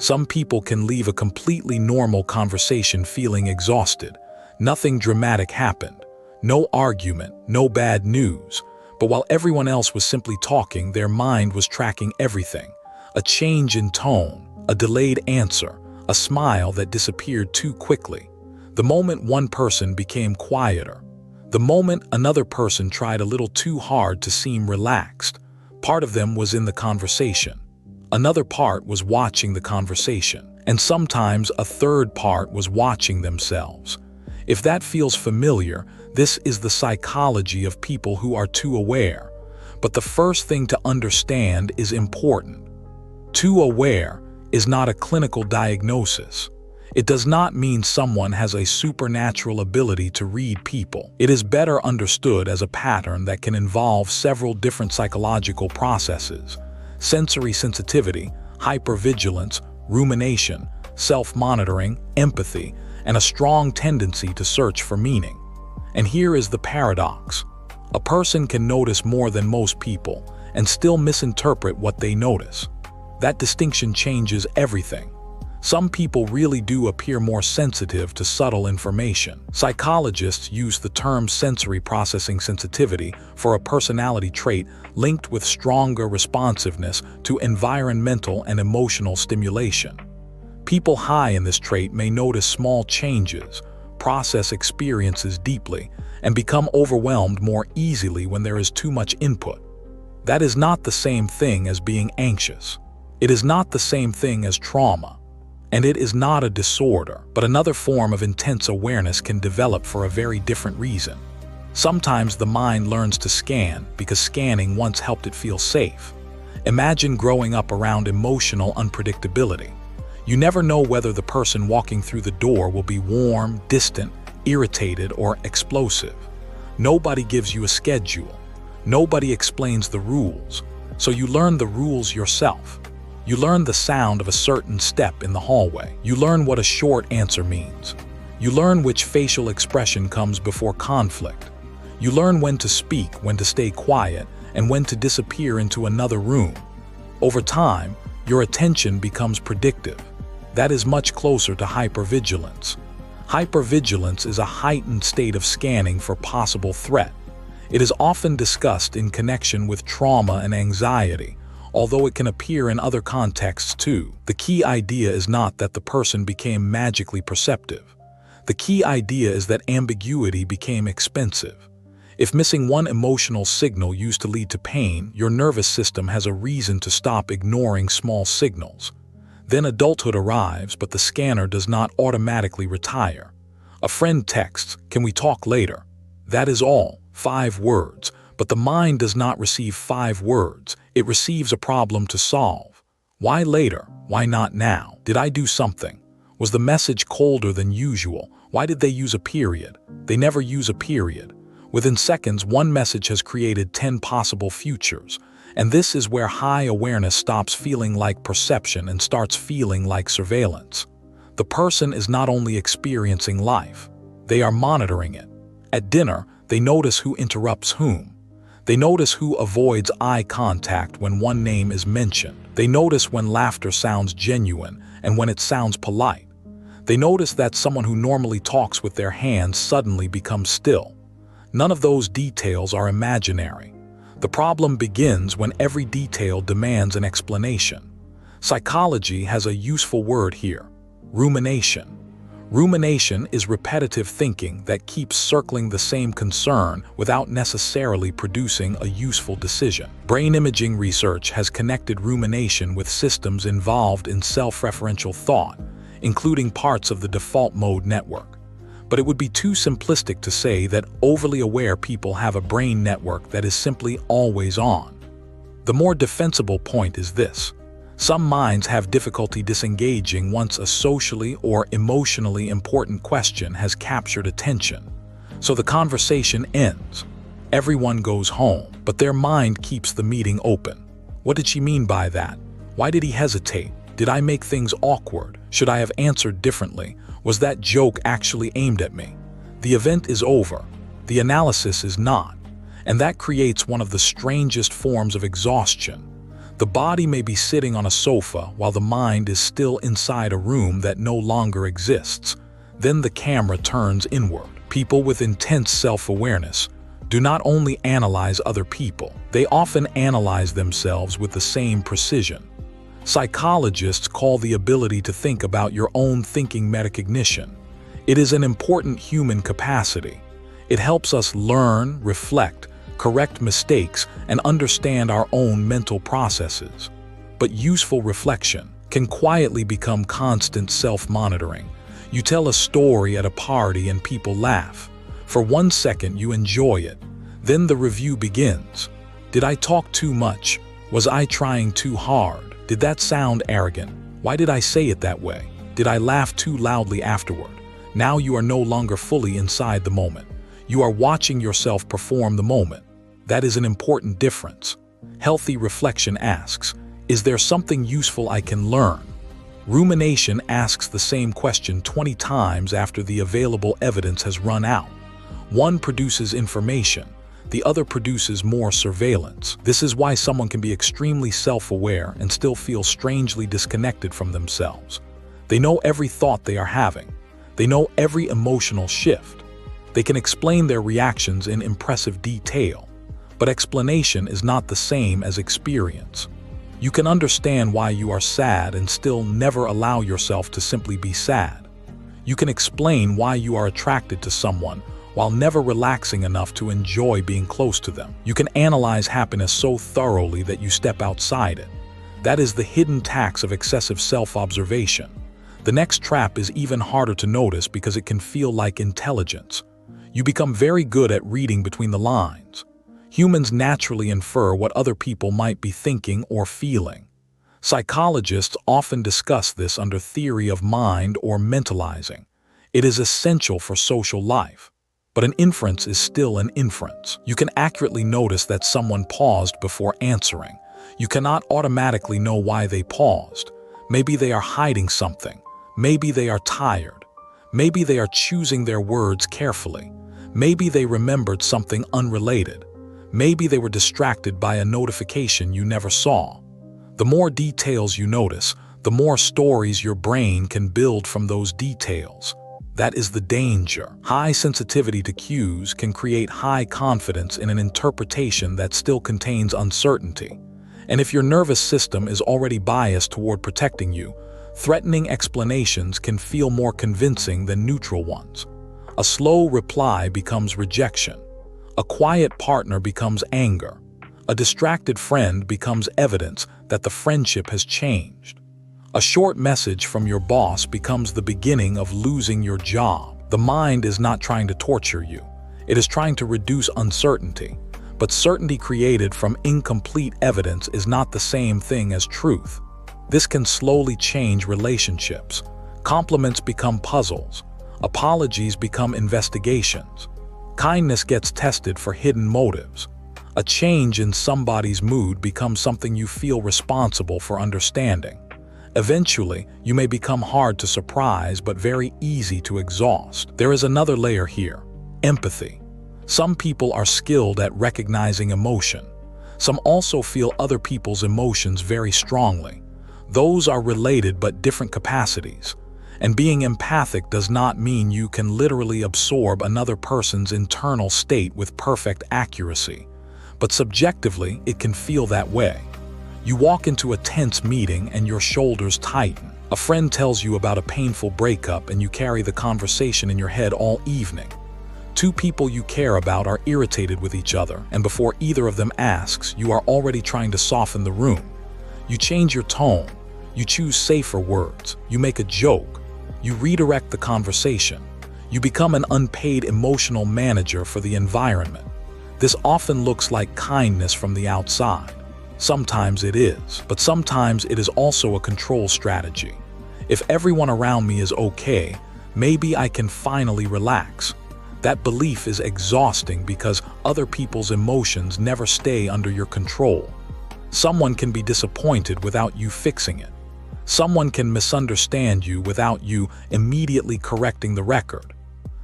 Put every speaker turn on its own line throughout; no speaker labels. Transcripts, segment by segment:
Some people can leave a completely normal conversation feeling exhausted. Nothing dramatic happened. No argument, no bad news. But while everyone else was simply talking, their mind was tracking everything. A change in tone, a delayed answer, a smile that disappeared too quickly. The moment one person became quieter. The moment another person tried a little too hard to seem relaxed. Part of them was in the conversation. Another part was watching the conversation. And sometimes a third part was watching themselves. If that feels familiar, this is the psychology of people who are too aware. But the first thing to understand is important. Too aware is not a clinical diagnosis. It does not mean someone has a supernatural ability to read people. It is better understood as a pattern that can involve several different psychological processes: sensory sensitivity, hypervigilance, rumination, self-monitoring, empathy, and a strong tendency to search for meaning. And here is the paradox. A person can notice more than most people and still misinterpret what they notice. That distinction changes everything. Some people really do appear more sensitive to subtle information. Psychologists use the term sensory processing sensitivity for a personality trait linked with stronger responsiveness to environmental and emotional stimulation. People high in this trait may notice small changes, process experiences deeply, and become overwhelmed more easily when there is too much input. That is not the same thing as being anxious. It is not the same thing as trauma. And it is not a disorder, but another form of intense awareness can develop for a very different reason. Sometimes the mind learns to scan because scanning once helped it feel safe. Imagine growing up around emotional unpredictability. You never know whether the person walking through the door will be warm, distant, irritated, or explosive. Nobody gives you a schedule. Nobody explains the rules. So you learn the rules yourself. You learn the sound of a certain step in the hallway. You learn what a short answer means. You learn which facial expression comes before conflict. You learn when to speak, when to stay quiet, and when to disappear into another room. Over time, your attention becomes predictive. That is much closer to hypervigilance. Hypervigilance is a heightened state of scanning for possible threat. It is often discussed in connection with trauma and anxiety, although it can appear in other contexts too. The key idea is not that the person became magically perceptive. The key idea is that ambiguity became expensive. If missing one emotional signal used to lead to pain, your nervous system has a reason to stop ignoring small signals. Then adulthood arrives, but the scanner does not automatically retire. A friend texts, "Can we talk later?" That is all, 5 words. But the mind does not receive 5 words. It receives a problem to solve. Why later? Why not now? Did I do something? Was the message colder than usual? Why did they use a period? They never use a period. Within seconds, one message has created 10 possible futures. And this is where high awareness stops feeling like perception and starts feeling like surveillance. The person is not only experiencing life, they are monitoring it. At dinner, they notice who interrupts whom. They notice who avoids eye contact when one name is mentioned. They notice when laughter sounds genuine and when it sounds polite. They notice that someone who normally talks with their hands suddenly becomes still. None of those details are imaginary. The problem begins when every detail demands an explanation. Psychology has a useful word here: rumination. Rumination is repetitive thinking that keeps circling the same concern without necessarily producing a useful decision. Brain imaging research has connected rumination with systems involved in self-referential thought, including parts of the default mode network. But it would be too simplistic to say that overly aware people have a brain network that is simply always on. The more defensible point is this: some minds have difficulty disengaging once a socially or emotionally important question has captured attention. So the conversation ends. Everyone goes home, but their mind keeps the meeting open. What did she mean by that? Why did he hesitate? Did I make things awkward? Should I have answered differently? Was that joke actually aimed at me? The event is over. The analysis is not. And that creates one of the strangest forms of exhaustion. The body may be sitting on a sofa while the mind is still inside a room that no longer exists. Then the camera turns inward. People with intense self-awareness do not only analyze other people, they often analyze themselves with the same precision. Psychologists call the ability to think about your own thinking metacognition. It is an important human capacity. It helps us learn, reflect, correct mistakes, and understand our own mental processes. But useful reflection can quietly become constant self-monitoring. You tell a story at a party and people laugh. For 1 second you enjoy it. Then the review begins. Did I talk too much? Was I trying too hard? Did that sound arrogant? Why did I say it that way? Did I laugh too loudly afterward? Now you are no longer fully inside the moment. You are watching yourself perform the moment. That is an important difference. Healthy reflection asks, is there something useful I can learn? Rumination asks the same question 20 times after the available evidence has run out. One produces information, the other produces more surveillance. This is why someone can be extremely self-aware and still feel strangely disconnected from themselves. They know every thought they are having. They know every emotional shift. They can explain their reactions in impressive detail. But explanation is not the same as experience. You can understand why you are sad and still never allow yourself to simply be sad. You can explain why you are attracted to someone while never relaxing enough to enjoy being close to them. You can analyze happiness so thoroughly that you step outside it. That is the hidden tax of excessive self-observation. The next trap is even harder to notice because it can feel like intelligence. You become very good at reading between the lines. Humans naturally infer what other people might be thinking or feeling. Psychologists often discuss this under theory of mind or mentalizing. It is essential for social life. But an inference is still an inference. You can accurately notice that someone paused before answering. You cannot automatically know why they paused. Maybe they are hiding something. Maybe they are tired. Maybe they are choosing their words carefully. Maybe they remembered something unrelated. Maybe they were distracted by a notification you never saw. The more details you notice, the more stories your brain can build from those details. That is the danger. High sensitivity to cues can create high confidence in an interpretation that still contains uncertainty. And if your nervous system is already biased toward protecting you, threatening explanations can feel more convincing than neutral ones. A slow reply becomes rejection. A quiet partner becomes anger. A distracted friend becomes evidence that the friendship has changed. A short message from your boss becomes the beginning of losing your job. The mind is not trying to torture you. It is trying to reduce uncertainty. But certainty created from incomplete evidence is not the same thing as truth. This can slowly change relationships. Compliments become puzzles. Apologies become investigations. Kindness gets tested for hidden motives. A change in somebody's mood becomes something you feel responsible for understanding. Eventually, you may become hard to surprise but very easy to exhaust. There is another layer here: empathy. Some people are skilled at recognizing emotion. Some also feel other people's emotions very strongly. Those are related but different capacities. And being empathic does not mean you can literally absorb another person's internal state with perfect accuracy. But subjectively, it can feel that way. You walk into a tense meeting and your shoulders tighten. A friend tells you about a painful breakup and you carry the conversation in your head all evening. Two people you care about are irritated with each other, and before either of them asks, you are already trying to soften the room. You change your tone. You choose safer words. You make a joke. You redirect the conversation. You become an unpaid emotional manager for the environment. This often looks like kindness from the outside. Sometimes it is, but sometimes it is also a control strategy. If everyone around me is okay, maybe I can finally relax. That belief is exhausting because other people's emotions never stay under your control. Someone can be disappointed without you fixing it. Someone can misunderstand you without you immediately correcting the record.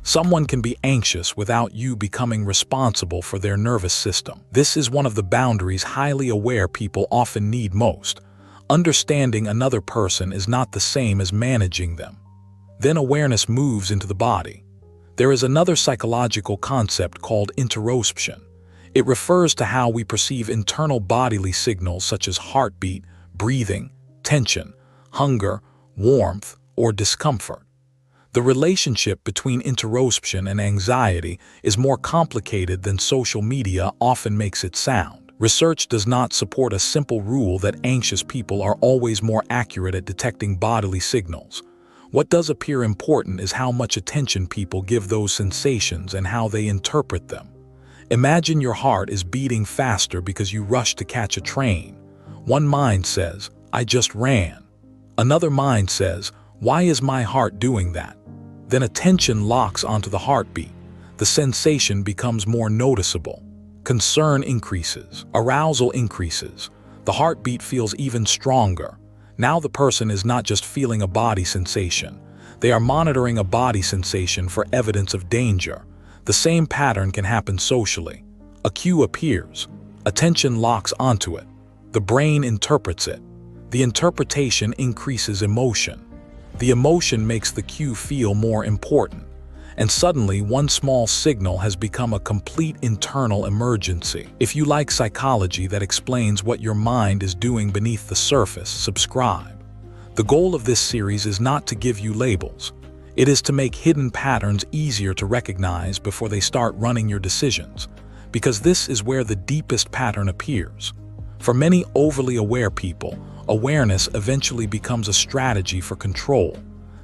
Someone can be anxious without you becoming responsible for their nervous system. This is one of the boundaries highly aware people often need most. Understanding another person is not the same as managing them. Then awareness moves into the body. There is another psychological concept called interoception. It refers to how we perceive internal bodily signals such as heartbeat, breathing, tension, hunger, warmth, or discomfort. The relationship between interoception and anxiety is more complicated than social media often makes it sound. Research does not support a simple rule that anxious people are always more accurate at detecting bodily signals. What does appear important is how much attention people give those sensations and how they interpret them. Imagine your heart is beating faster because you rush to catch a train. One mind says, "I just ran." Another mind says, "Why is my heart doing that?" Then attention locks onto the heartbeat. The sensation becomes more noticeable. Concern increases. Arousal increases. The heartbeat feels even stronger. Now the person is not just feeling a body sensation. They are monitoring a body sensation for evidence of danger. The same pattern can happen socially. A cue appears. Attention locks onto it. The brain interprets it. The interpretation increases emotion. The emotion makes the cue feel more important. And suddenly, one small signal has become a complete internal emergency. If you like psychology that explains what your mind is doing beneath the surface, subscribe. The goal of this series is not to give you labels. It is to make hidden patterns easier to recognize before they start running your decisions, because this is where the deepest pattern appears. For many overly aware people, awareness eventually becomes a strategy for control,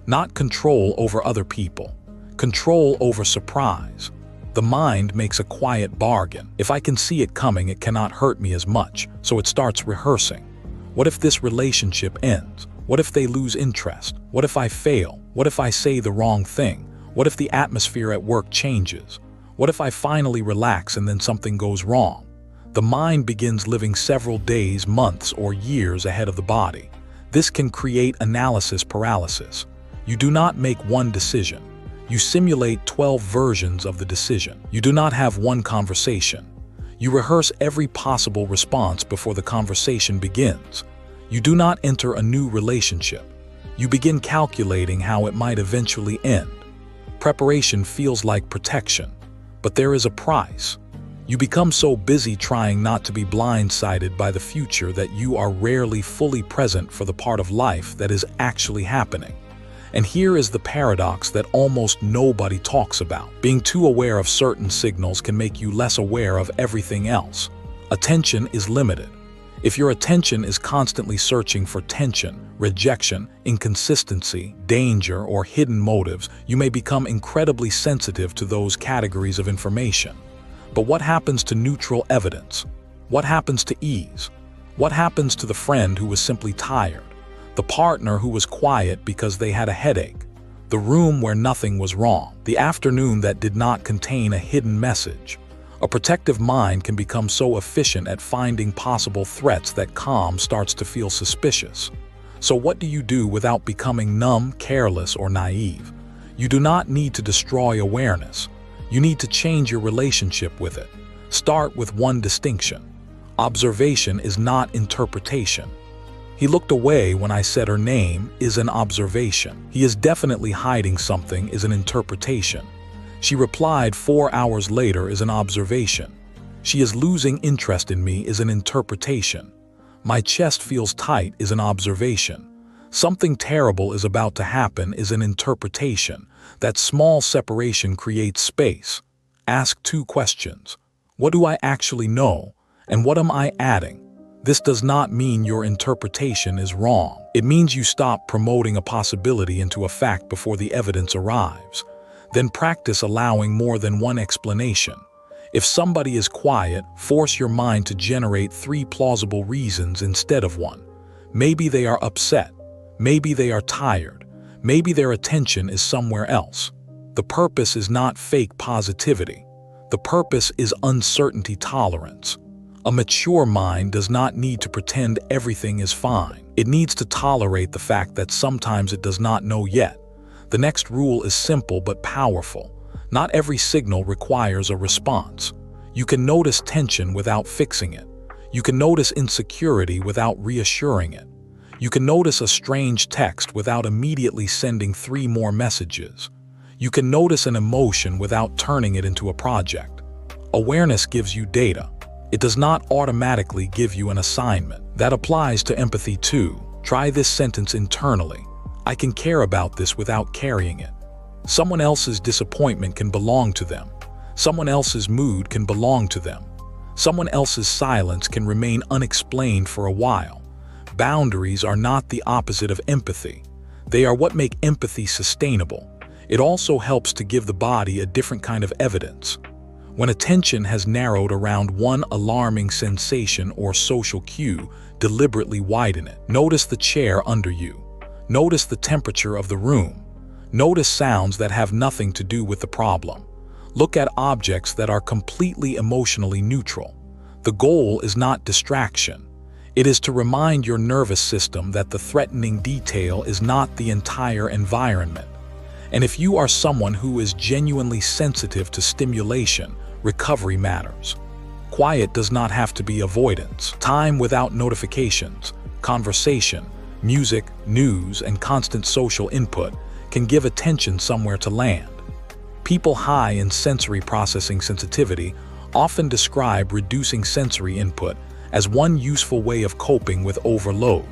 not control over other people, control over surprise. The mind makes a quiet bargain. If I can see it coming, it cannot hurt me as much, so it starts rehearsing. What if this relationship ends? What if they lose interest? What if I fail? What if I say the wrong thing? What if the atmosphere at work changes? What if I finally relax and then something goes wrong? The mind begins living several days, months, or years ahead of the body. This can create analysis paralysis. You do not make one decision. You simulate 12 versions of the decision. You do not have one conversation. You rehearse every possible response before the conversation begins. You do not enter a new relationship. You begin calculating how it might eventually end. Preparation feels like protection, but there is a price. You become so busy trying not to be blindsided by the future that you are rarely fully present for the part of life that is actually happening. And here is the paradox that almost nobody talks about. Being too aware of certain signals can make you less aware of everything else. Attention is limited. If your attention is constantly searching for tension, rejection, inconsistency, danger, or hidden motives, you may become incredibly sensitive to those categories of information. But what happens to neutral evidence? What happens to ease? What happens to the friend who was simply tired? The partner who was quiet because they had a headache? The room where nothing was wrong? The afternoon that did not contain a hidden message? A protective mind can become so efficient at finding possible threats that calm starts to feel suspicious. So what do you do without becoming numb, careless, or naive? You do not need to destroy awareness. You need to change your relationship with it. Start with one distinction. Observation is not interpretation. "He looked away when I said her name" is an observation. "He is definitely hiding something" is an interpretation. "She replied 4 hours later" is an observation. "She is losing interest in me" is an interpretation. "My chest feels tight" is an observation. "Something terrible is about to happen" is an interpretation. That small separation creates space. Ask 2 questions. What do I actually know? And what am I adding? This does not mean your interpretation is wrong. It means you stop promoting a possibility into a fact before the evidence arrives. Then practice allowing more than one explanation. If somebody is quiet, force your mind to generate 3 plausible reasons instead of 1. Maybe they are upset. Maybe they are tired. Maybe their attention is somewhere else. The purpose is not fake positivity. The purpose is uncertainty tolerance. A mature mind does not need to pretend everything is fine. It needs to tolerate the fact that sometimes it does not know yet. The next rule is simple but powerful. Not every signal requires a response. You can notice tension without fixing it. You can notice insecurity without reassuring it. You can notice a strange text without immediately sending 3 more messages. You can notice an emotion without turning it into a project. Awareness gives you data. It does not automatically give you an assignment. That applies to empathy too. Try this sentence internally. I can care about this without carrying it. Someone else's disappointment can belong to them. Someone else's mood can belong to them. Someone else's silence can remain unexplained for a while. Boundaries are not the opposite of empathy. They are what make empathy sustainable. It also helps to give the body a different kind of evidence. When attention has narrowed around one alarming sensation or social cue, deliberately widen it. Notice the chair under you. Notice the temperature of the room. Notice sounds that have nothing to do with the problem. Look at objects that are completely emotionally neutral. The goal is not distraction. It is to remind your nervous system that the threatening detail is not the entire environment. And if you are someone who is genuinely sensitive to stimulation, recovery matters. Quiet does not have to be avoidance. Time without notifications, conversation, music, news, and constant social input can give attention somewhere to land. People high in sensory processing sensitivity often describe reducing sensory input as one useful way of coping with overload.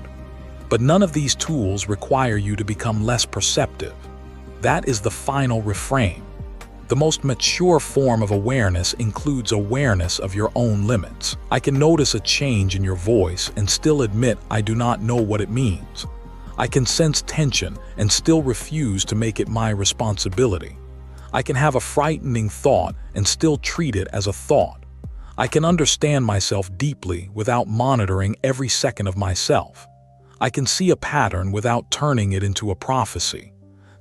But none of these tools require you to become less perceptive. That is the final refrain. The most mature form of awareness includes awareness of your own limits. I can notice a change in your voice and still admit I do not know what it means. I can sense tension and still refuse to make it my responsibility. I can have a frightening thought and still treat it as a thought. I can understand myself deeply without monitoring every second of myself. I can see a pattern without turning it into a prophecy.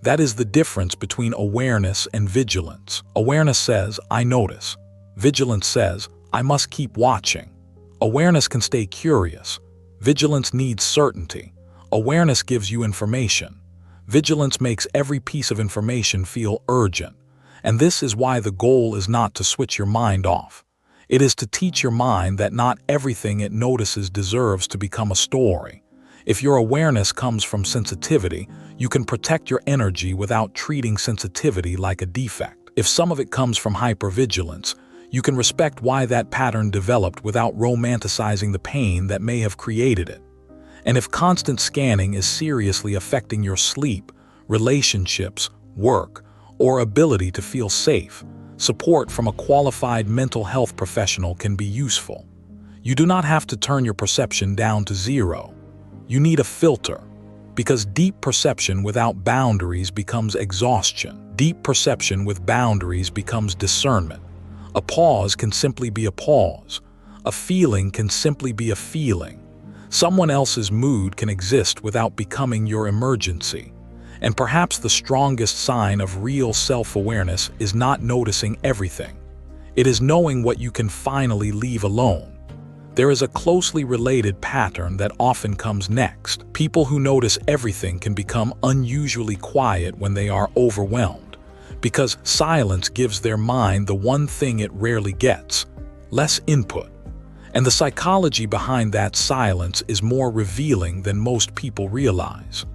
That is the difference between awareness and vigilance. Awareness says, I notice. Vigilance says, I must keep watching. Awareness can stay curious. Vigilance needs certainty. Awareness gives you information. Vigilance makes every piece of information feel urgent. And this is why the goal is not to switch your mind off. It is to teach your mind that not everything it notices deserves to become a story. If your awareness comes from sensitivity, you can protect your energy without treating sensitivity like a defect. If some of it comes from hypervigilance, you can respect why that pattern developed without romanticizing the pain that may have created it. And if constant scanning is seriously affecting your sleep, relationships, work, or ability to feel safe, support from a qualified mental health professional can be useful. You do not have to turn your perception down to 0. You need a filter, because deep perception without boundaries becomes exhaustion. Deep perception with boundaries becomes discernment. A pause can simply be a pause. A feeling can simply be a feeling. Someone else's mood can exist without becoming your emergency. And perhaps the strongest sign of real self-awareness is not noticing everything. It is knowing what you can finally leave alone. There is a closely related pattern that often comes next. People who notice everything can become unusually quiet when they are overwhelmed, because silence gives their mind the one thing it rarely gets: less input. And the psychology behind that silence is more revealing than most people realize.